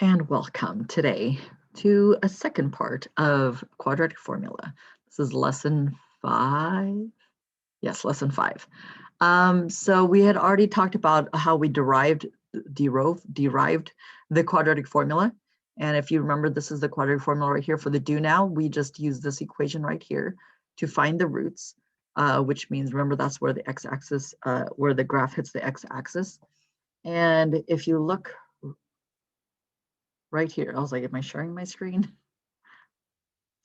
And welcome today to a second part of quadratic formula. This is lesson 5. Yes, lesson 5. So we had already talked about how we derived the quadratic formula. And if you remember, this is the quadratic formula right here for the do now. We just use this equation right here to find the roots, which means, remember, that's where the x-axis, where the graph hits the x-axis. And if you look right here, I was like, am I sharing my screen?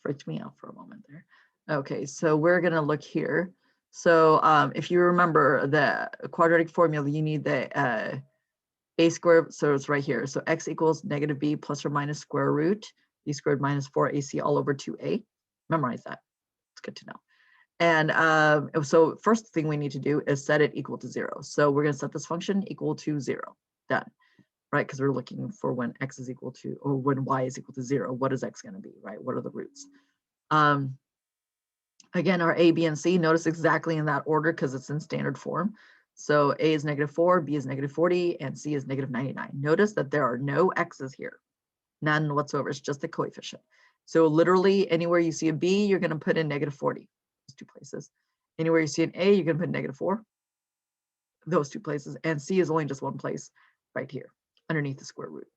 Freaked me out for a moment there. Okay, so we're gonna look here. So if you remember the quadratic formula, you need the a squared, so it's right here. So x equals negative b plus or minus square root b squared minus 4ac all over 2a. Memorize that, it's good to know. And so first thing we need to do is set it equal to 0. So we're gonna set this function equal to 0, done. Right, because we're looking for when x is equal to, or when y is equal to 0, what is x going to be, right? What are the roots? Again, our a, b, and c, notice exactly in that order because it's in standard form. So a is -4, b is -40, and c is -99. Notice that there are no x's here, none whatsoever. It's just the coefficient. So literally anywhere you see a b, you're going to put in -40, those two places. Anywhere you see an a, you're going to put -4, those two places. And c is only just one place right here, underneath the square root.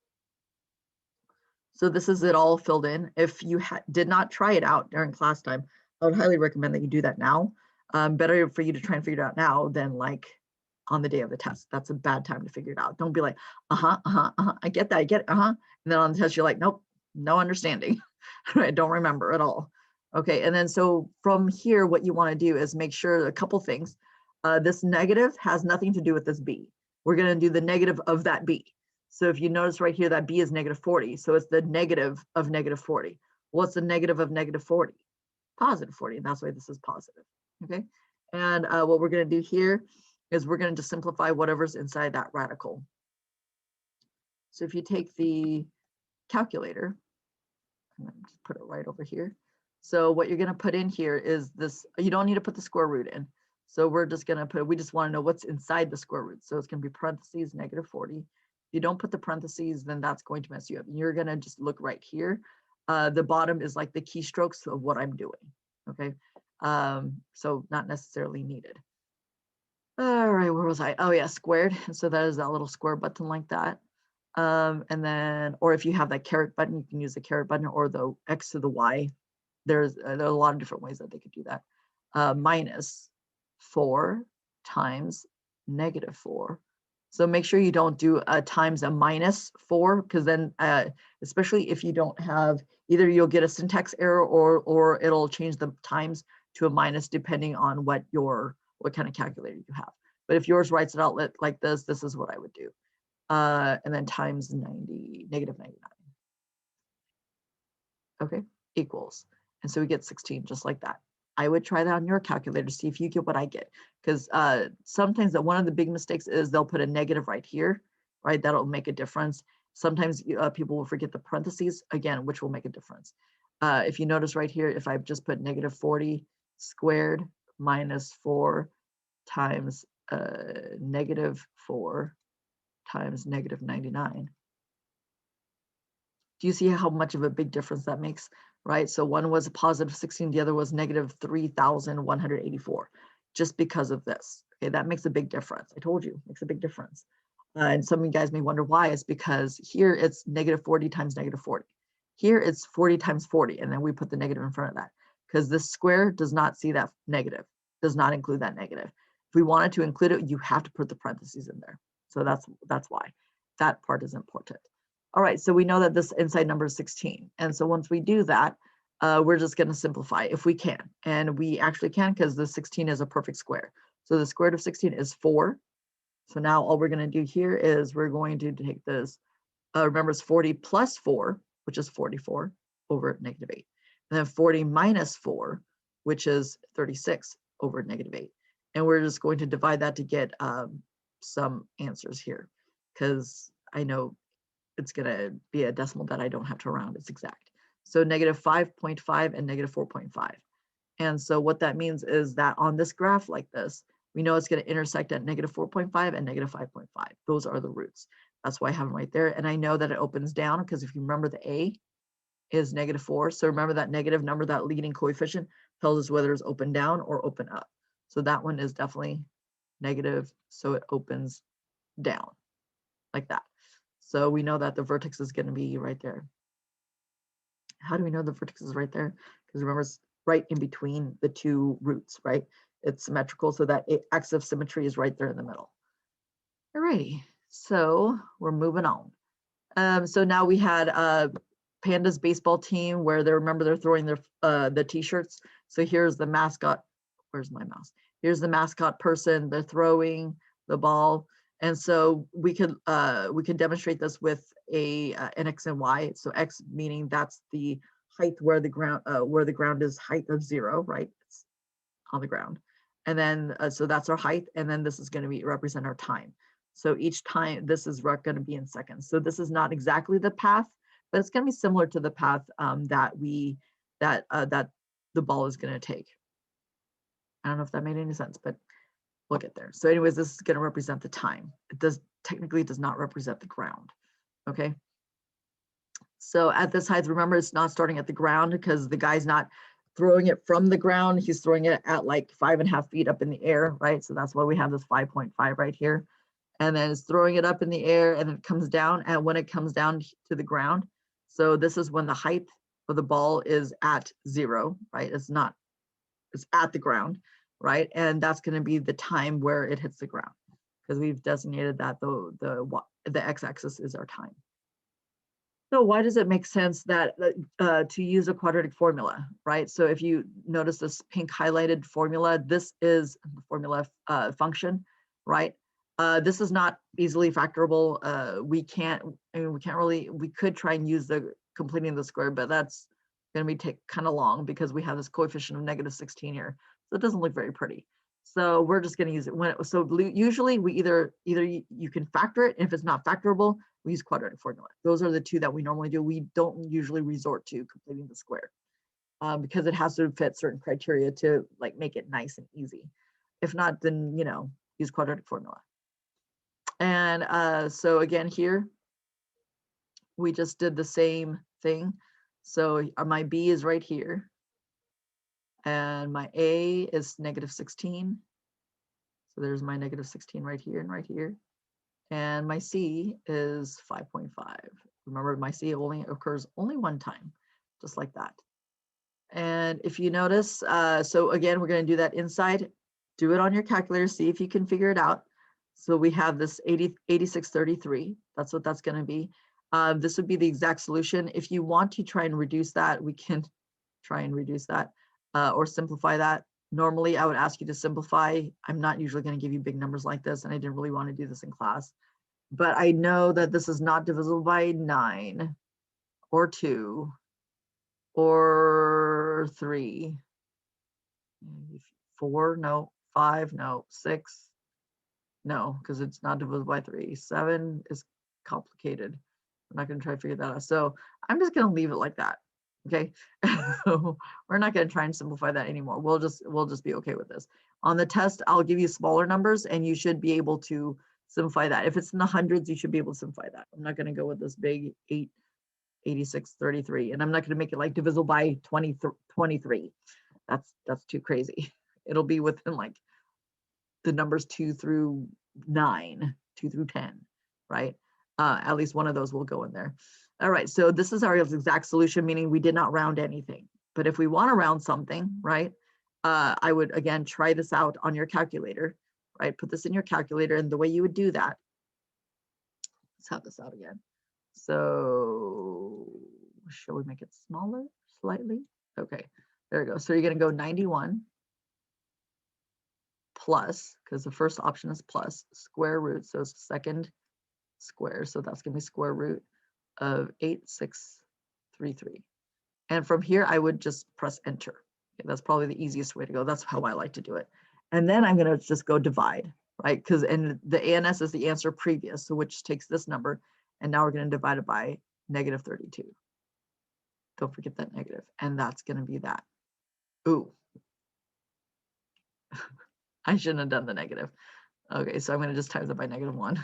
So this is it all filled in. If you did not try it out during class time, I would highly recommend that you do that now. Better for you to try and figure it out now than like on the day of the test. That's a bad time to figure it out. Don't be like, I get that, I get it, And then on the test, you're like, nope, no understanding. I don't remember at all. Okay, and then so from here, what you want to do is make sure a couple things. This negative has nothing to do with this b. We're going to do the negative of that b. So if you notice right here, that b is -40. So it's the negative of -40. What's the negative of -40? Positive 40. And that's why this is positive. Okay. And what we're going to do here is we're going to just simplify whatever's inside that radical. So if you take the calculator, I'm going to just put it right over here. So what you're going to put in here is this. You don't need to put the square root in. So we're just going to put, we just want to know what's inside the square root. So it's going to be parentheses -40. If you don't put the parentheses, then that's going to mess you up. You're going to just look right here. The bottom is like the keystrokes of what I'm doing. Okay. So not necessarily needed. All right, where was I? Oh yeah, squared. And so that is that little square button like that. And then, or if you have that caret button, you can use the caret button or the X to the Y. There are a lot of different ways that they could do that. -4 times -4. So make sure you don't do a times a -4, because then especially if you don't have, either you'll get a syntax error or it'll change the times to a minus depending on what kind of calculator you have. But if yours writes it out like this is what I would do. And then times -99. Okay, equals. And so we get 16 just like that. I would try that on your calculator to see if you get what I get. Because sometimes one of the big mistakes is they'll put a negative right here, right? That'll make a difference. Sometimes people will forget the parentheses, again, which will make a difference. If you notice right here, if I just put -40 squared -4 times -4 times -99. Do you see how much of a big difference that makes, right? So one was a positive 16, the other was -3,184, just because of this. Okay, that makes a big difference. I told you, makes a big difference. And some of you guys may wonder why. It's because here it's -40 times -40. Here it's 40 times 40, and then we put the negative in front of that because this square does not see that negative, does not include that negative. If we wanted to include it, you have to put the parentheses in there. So that's why that part is important. All right, so we know that this inside number is 16. And so once we do that, we're just going to simplify if we can. And we actually can because the 16 is a perfect square. So the square root of 16 is 4. So now all we're going to do here is we're going to take this, remember it's 40 plus 4, which is 44 over -8. And then 40 minus 4, which is 36 over -8. And we're just going to divide that to get some answers here because I know it's going to be a decimal that I don't have to round. It's exact. So -5.5 and -4.5. And so what that means is that on this graph like this, we know it's going to intersect at -4.5 and -5.5. Those are the roots. That's why I have them right there. And I know that it opens down because if you remember the A is -4. So remember that negative number, that leading coefficient tells us whether it's open down or open up. So that one is definitely negative. So it opens down like that. So we know that the vertex is going to be right there. How do we know the vertex is right there? Because remember, it's right in between the two roots, right? It's symmetrical, so that axis of symmetry is right there in the middle. Alrighty, so we're moving on. So now we had Panda's baseball team where remember they're throwing their the t-shirts. So here's the mascot. Where's my mouse? Here's the mascot person. They're throwing the ball, and so we could demonstrate this with an x and y. So x meaning that's the height where the ground is height of 0, right? It's on the ground, and then so that's our height, and then this is going to represent our time. So each time this is going to be in seconds. So this is not exactly the path, but it's going to be similar to the path that the ball is going to take. I don't know if that made any sense, but we'll get there. So anyways, this is going to represent the time. It technically does not represent the ground. Okay. So at this height, remember it's not starting at the ground because the guy's not throwing it from the ground. He's throwing it at like 5.5 feet up in the air, right? So that's why we have this 5.5 right here. And then it's throwing it up in the air and it comes down. And when it comes down to the ground, so this is when the height of the ball is at 0, right? It's at the ground, right? And that's going to be the time where it hits the ground because we've designated that the x-axis is our time. So why does it make sense that to use a quadratic formula, right? So if you notice this pink highlighted formula, this is the formula function, right? This is not easily factorable. We could try and use the completing the square, but that's going to be kind of long because we have this coefficient of -16 here. So it doesn't look very pretty. So we're just going to use it usually we either you can factor it, and if it's not factorable, we use quadratic formula. Those are the two that we normally do. We don't usually resort to completing the square because it has to fit certain criteria to like make it nice and easy. If not, then use quadratic formula. And so again here, we just did the same thing. So my B is right here. And my A is -16. So there's my -16 right here and right here. And my C is 5.5. Remember, my C only occurs one time, just like that. And if you notice, so again, we're going to do that inside. Do it on your calculator, see if you can figure it out. So we have this 8633. That's what that's going to be. This would be the exact solution. If you want to try and reduce that, we can try and reduce that or simplify that. Normally, I would ask you to simplify. I'm not usually going to give you big numbers like this, and I didn't really want to do this in class. But I know that this is not divisible by 9 or 2 or 3, 4, no, 5, no, 6, no, because it's not divisible by 3. 7 is complicated. I'm not going to try to figure that out. So I'm just going to leave it like that. Okay. We're not going to try and simplify that anymore. We'll just be okay with this. On the test, I'll give you smaller numbers and you should be able to simplify that. If it's in the hundreds, you should be able to simplify that. I'm not going to go with this big 8633, and I'm not going to make it like divisible by 23. That's too crazy. It'll be within like the numbers 2 through 9, 2 through 10, right? At least one of those will go in there. All right, so this is our exact solution, meaning we did not round anything. But if we want to round something, right, I would, again, try this out on your calculator, right? Put this in your calculator, and the way you would do that, let's have this out again. So shall we make it smaller slightly? Okay, there we go. So you're going to go 91 plus, because the first option is plus, square root, so it's second square, so that's going to be square root of 8633. And from here, I would just press enter. Okay, that's probably the easiest way to go. That's how I like to do it. And then I'm going to just go divide, right? Because and the ANS is the answer previous, so which takes this number, and now we're going to divide it by -32. Don't forget that negative, and that's going to be that. Ooh, I shouldn't have done the negative. Okay, so I'm going to just times it by -1.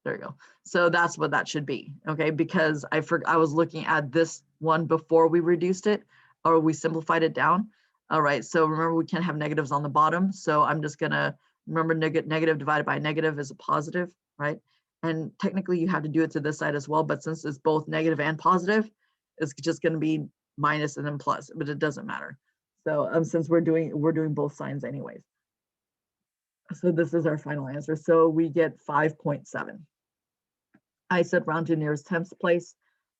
There you go. So that's what that should be, okay? Because I was looking at this one before we reduced it, or we simplified it down. All right, so remember we can't have negatives on the bottom. So I'm just gonna, remember negative divided by negative is a positive, right? And technically you have to do it to this side as well, but since it's both negative and positive, it's just gonna be minus and then plus, but it doesn't matter. So since we're doing both signs anyways. So this is our final answer. So we get 5.7. I said round to nearest tenths place.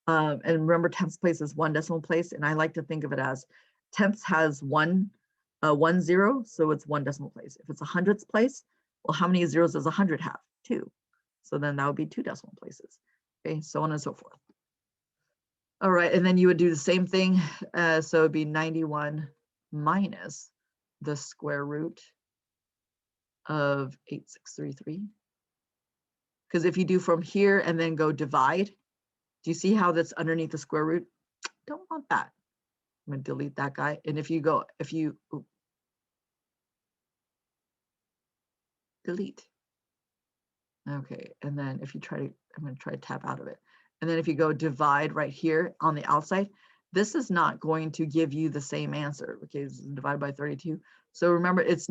And remember, tenths place is one decimal place. And I like to think of it as tenths has one 0, so it's one decimal place. If it's a hundredths place, well, how many zeros does 100 have? 2. So then that would be 2 decimal places. Okay, so on and so forth. All right, and then you would do the same thing. So it'd be 91 minus the square root of 8633. Because if you do from here and then go divide, do you see how that's underneath the square root? Don't want that. I'm going to delete that guy. And if you go, delete. Okay, and then if you try to, I'm going to try to tap out of it. And then if you go divide right here on the outside, this is not going to give you the same answer. Okay, this is divided by 32. So remember, it's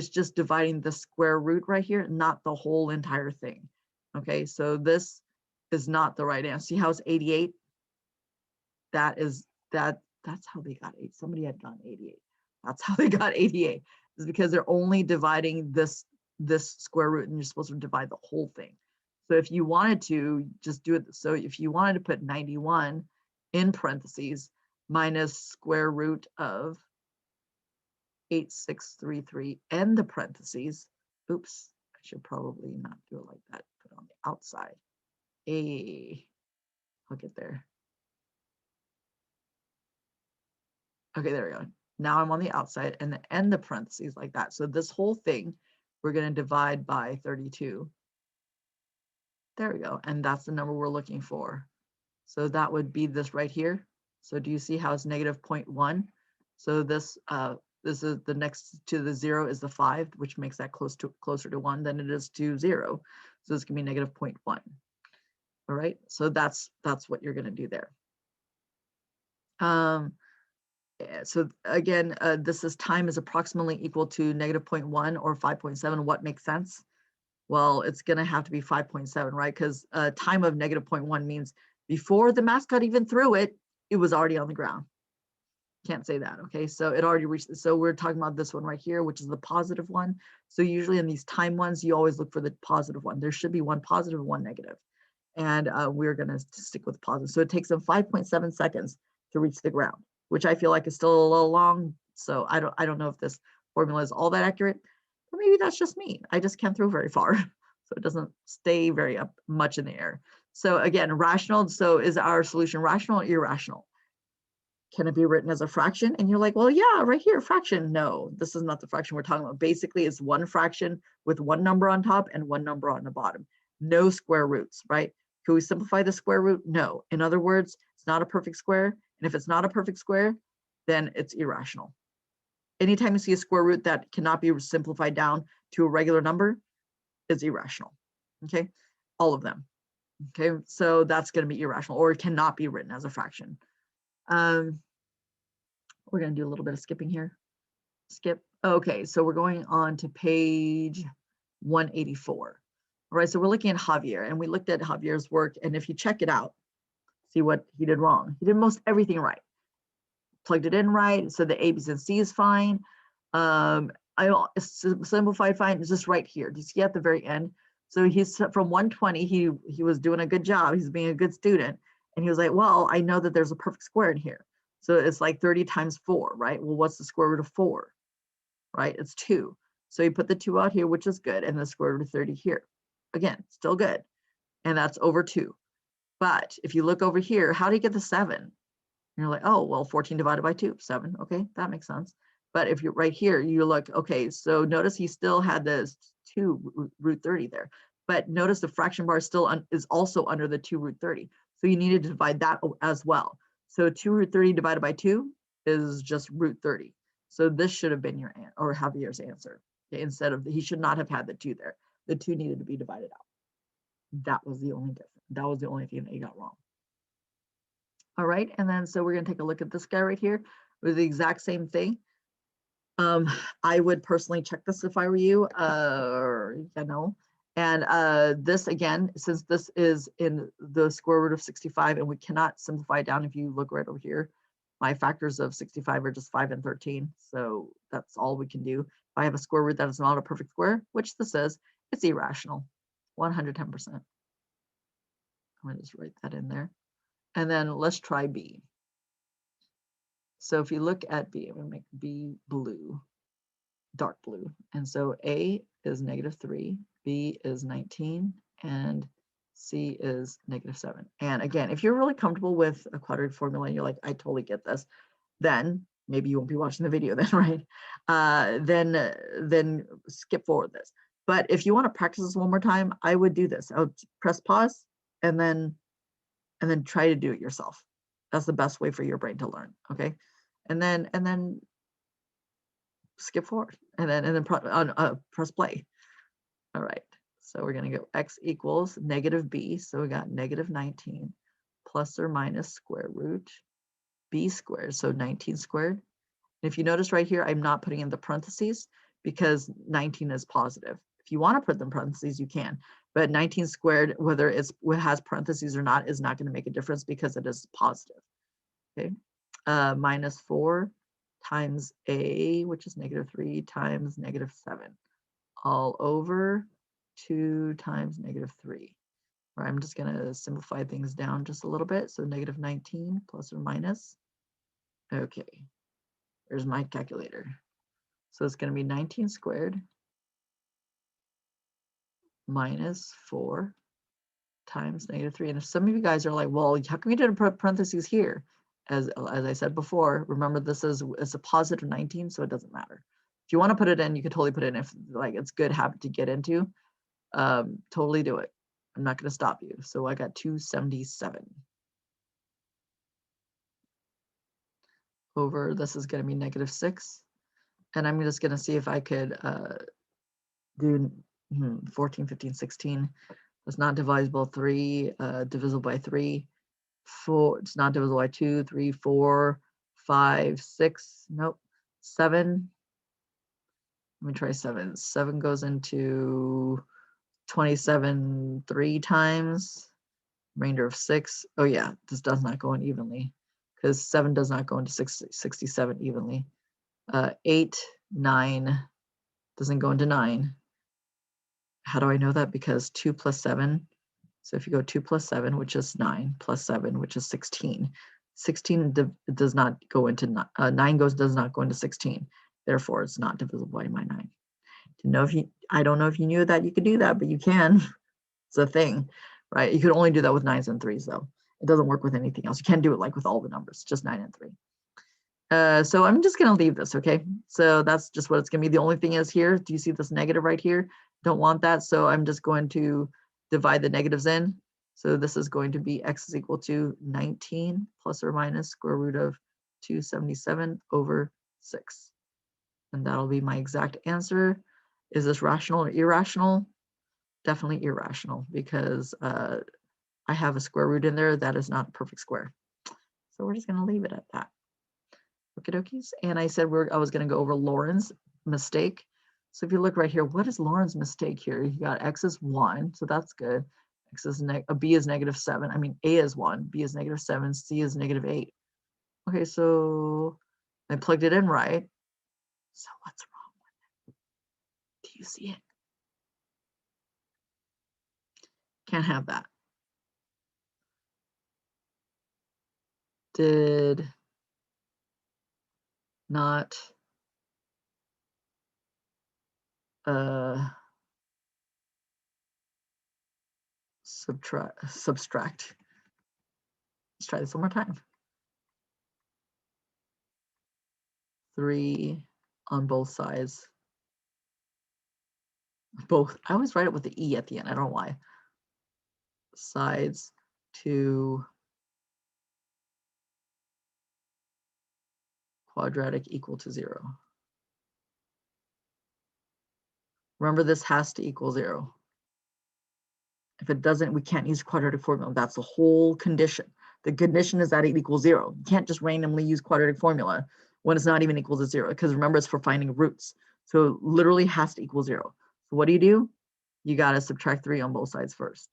just dividing the square root right here, not the whole entire thing. Okay, so this is not the right answer. See how it's 88? That's how they got 8. Somebody had gotten 88. That's how they got 88. Is because they're only dividing this square root, and you're supposed to divide the whole thing. So if you wanted to just do it, so if you wanted to put 91 in parentheses minus square root of 8633 and the parentheses, oops, I should probably not do it like that. Put it on the outside. I'll get there. Okay, there we go. Now I'm on the outside and the end the parentheses like that. So this whole thing, we're going to divide by 32. There we go. And that's the number we're looking for. So that would be this right here. So do you see how it's negative 0.1? So this is the next to the 0 is the 5, which makes that closer to 1 than it is to 0. So this can be negative 0.1. All right. So that's what you're going to do there. So again, this is time is approximately equal to negative 0.1 or 5.7. What makes sense? Well, it's going to have to be 5.7, right? Because time of negative 0.1 means before the mascot even threw it, it was already on the ground. Can't say that, okay? So it already reached, so we're talking about this one right here, which is the positive one. So usually in these time ones, you always look for the positive one. There should be one positive and one negative. And we're going to stick with positive. So it takes them 5.7 seconds to reach the ground, which I feel like is still a little long. So I don't know if this formula is all that accurate, but maybe that's just me. I just can't throw very far. So it doesn't stay very up much in the air. So again, rational. So is our solution rational or irrational? Can it be written as a fraction? And you're like, well, yeah, right here, fraction. No, this is not the fraction we're talking about. Basically, it's one fraction with one number on top and one number on the bottom. No square roots, right? Can we simplify the square root? No. In other words, it's not a perfect square. And if it's not a perfect square, then it's irrational. Anytime you see a square root that cannot be simplified down to a regular number, is irrational. Okay, all of them. Okay, so that's going to be irrational, or it cannot be written as a fraction. We're going to do a little bit of skipping here. Skip. Okay, so we're going on to page 184. All right, so we're looking at Javier, and we looked at Javier's work, and if you check it out, see what he did wrong. He did most everything right. Plugged it in right, so the A, B's, and C is fine. I simplified fine. It's just right here. Do you see at the very end? So he's from 120. He was doing a good job. He's being a good student, and he was like, well, I know that there's a perfect square in here. So it's like 30 times 4, right? Well, what's the square root of 4? Right? It's 2. So he put the 2 out here, which is good, and the square root of 30 here. Again, still good. And that's over 2. But if you look over here, how do you get the 7? And you're like, oh, well, 14 divided by 2, 7. Okay, that makes sense. But if you're right here, you look, okay, so notice he still had this 2 root 30 there. But notice the fraction bar still is also under the 2 root 30. So you needed to divide that as well. So 2 root 30 divided by 2 is just root 30. So this should have been your or Javier's answer. Okay, instead of, he should not have had the 2 there. The 2 needed to be divided out. That was the only difference. That was the only thing that you got wrong. All right, and then so we're going to take a look at this guy right here with the exact same thing. I would personally check this if I were you, And this again, since this is in the square root of 65 and we cannot simplify it down, if you look right over here, my factors of 65 are just 5 and 13. So that's all we can do. If I have a square root that is not a perfect square, which this is, it's irrational, 110%. I'm gonna just write that in there. And then let's try B. So if you look at B, I'm gonna make B blue, dark blue. And so A is -3, B is 19, and C is -7. And again, if you're really comfortable with a quadratic formula and you're like, I totally get this, then maybe you won't be watching the video then, right? Then skip forward this. But if you want to practice this one more time, I would do this. I would press pause and then try to do it yourself. That's the best way for your brain to learn, okay? And then skip forward and then press play. All right, so we're gonna go x equals -b, so we got -19 plus or minus square root b squared, so 19 squared. And if you notice right here, I'm not putting in the parentheses because 19 is positive. If you want to put them in parentheses, you can, but 19 squared, whether it has parentheses or not, is not going to make a difference because it is positive. Okay, minus 4 times a, which is -3 times -7, all over 2 times -3. Or I'm just going to simplify things down just a little bit. So -19 plus or minus. Okay, there's my calculator. So it's going to be 19 squared minus 4 times -3. And if some of you guys are like, well, how come you didn't put parentheses here? As I said before, remember this is a positive 19, so it doesn't matter. If you want to put it in, you could totally put it in. If like it's good habit to get into, totally do it. I'm not going to stop you. So I got 277 over, this is going to be -6. And I'm just going to see if I could do 14, 15, 16. It's not divisible 3, divisible by 3, 4, it's not divisible by 2, 3, 4, 5, 6, nope, 7. Let me try 7. 7 goes into 27 3 times, remainder of 6. Oh yeah, this does not go in evenly because 7 does not go into 67 evenly. 8, 9 doesn't go into 9. How do I know that? Because 2 plus 7. So if you go 2 plus 7, which is 9, plus 7, which is 16. 16 does not go into 9 does not go into 16. Therefore, it's not divisible by 9. I don't know if you knew that you could do that, but you can. It's a thing, right? You could only do that with 9s and 3s though. It doesn't work with anything else. You can't do it like with all the numbers, just 9 and 3. So I'm just going to leave this, okay? So that's just what it's going to be. The only thing is here, do you see this negative right here? Don't want that, so I'm just going to divide the negatives in. So this is going to be x is equal to 19 plus or minus square root of 277 over 6. And that'll be my exact answer. Is this rational or irrational? Definitely irrational because I have a square root in there that is not a perfect square. So we're just going to leave it at that. Okie dokies. And I said I was going to go over Lauren's mistake. So if you look right here, what is Lauren's mistake here? You got x is 1, so that's good. X is b is -7. I mean, a is 1, b is -7, c is -8. Okay, so I plugged it in right. So what's wrong with it? Do you see it? Can't have that. Did not subtract. Let's try this one more time. 3 on both sides. Both. I always write it with the E at the end. I don't know why. Sides to quadratic equal to 0. Remember, this has to equal 0. If it doesn't, we can't use quadratic formula. That's the whole condition. The condition is that it equals 0. You can't just randomly use quadratic formula when it's not even equal to 0, because remember, it's for finding roots. So it literally has to equal 0. So what do? You got to subtract 3 on both sides first.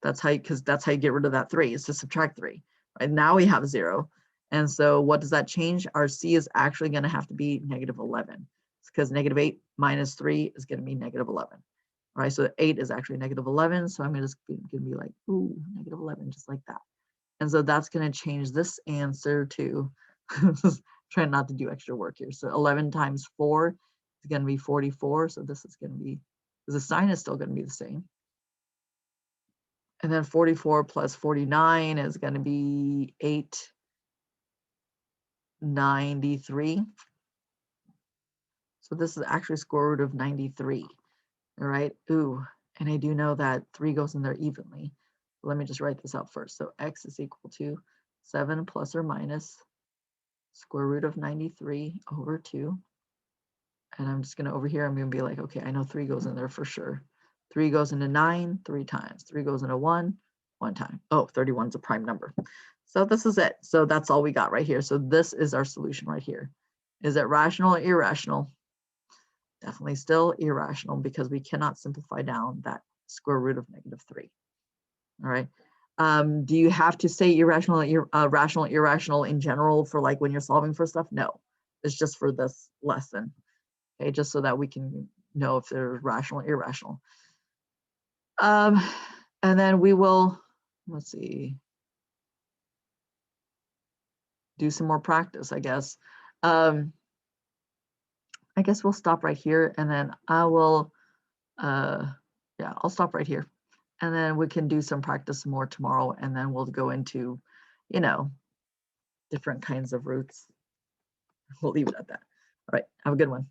That's how, because that's how you get rid of that 3, is to subtract 3. Right now we have 0. And so what does that change? Our C is actually going to have to be negative 11. It's because negative 8 minus 3 is going to be negative 11. All right, so 8 is actually negative 11. So I'm just going to be like, ooh, negative 11, just like that. And so that's going to change this answer to, trying not to do extra work here. So 11 times 4 is going to be 44. So this is going to be, the sign is still going to be the same. And then 44 plus 49 is going to be 893. So this is actually square root of 93. All right. Ooh, and I do know that 3 goes in there evenly. Let me just write this out first. So x is equal to 7 plus or minus square root of 93 over 2. And I'm just going to, over here, I'm going to be like, okay, I know 3 goes in there for sure. 3 goes into 9 3 times. 3 goes into 1 time. Oh, 31 is a prime number. So this is it. So that's all we got right here. So this is our solution right here. Is it rational or irrational? Definitely still irrational, because we cannot simplify down that square root of negative 3. All right. Do you have to say irrational, rational, irrational in general for like when you're solving for stuff? No, it's just for this lesson. Okay, just so that we can know if they're rational or irrational. And then we will, let's see, do some more practice, I guess. I guess we'll stop right here, and then I will, yeah, I'll stop right here. And then we can do some practice more tomorrow, and then we'll go into, you know, different kinds of roots. We'll leave it at that. All right, have a good one.